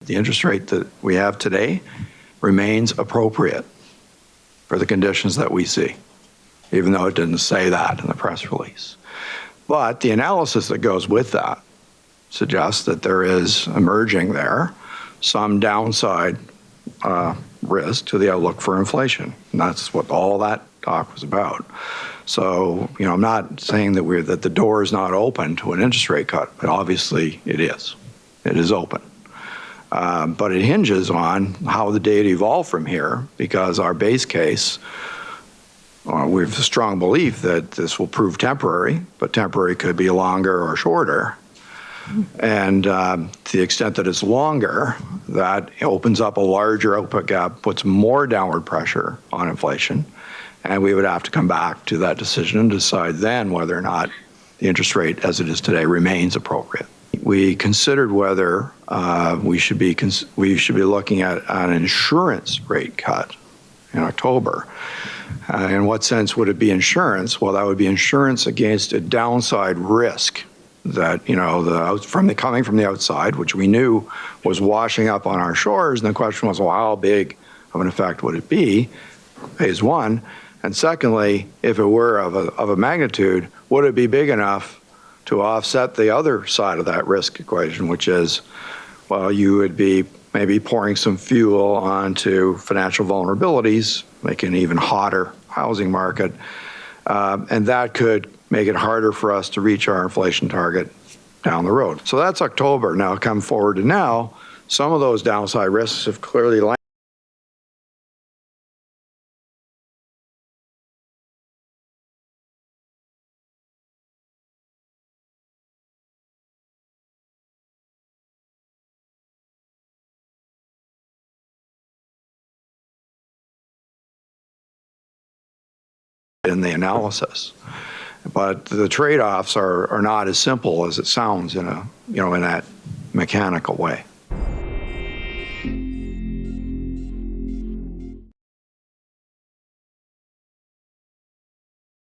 The interest rate that we have today remains appropriate for the conditions that we see, even though it didn't say that in the press release. But the analysis that goes with that suggests that there is emerging there some downside risk to the outlook for inflation. And that's what all that talk was about. So, I'm not saying that the door is not open to an interest rate cut, but obviously it is. It is open. But it hinges on how the data evolve from here, because our base case, we have a strong belief that this will prove temporary, but temporary could be longer or shorter. And to the extent that it's longer, that opens up a larger output gap, puts more downward pressure on inflation, and we would have to come back to that decision and decide then whether or not the interest rate as it is today remains appropriate. We considered whether we should be looking at an insurance rate cut in October. In what sense would it be insurance? Well, that would be insurance against a downside risk that, coming from the outside, which we knew was washing up on our shores. And the question was, well, how big of an effect would it be? Phase one. And secondly, if it were of a magnitude, would it be big enough to offset the other side of that risk equation, which is, well, you would be maybe pouring some fuel onto financial vulnerabilities, making an even hotter housing market, and that could make it harder for us to reach our inflation target down the road. So that's October. Now, come forward to now, some of those downside risks have clearly landed. In the analysis, but the trade-offs are not as simple as it sounds in that mechanical way.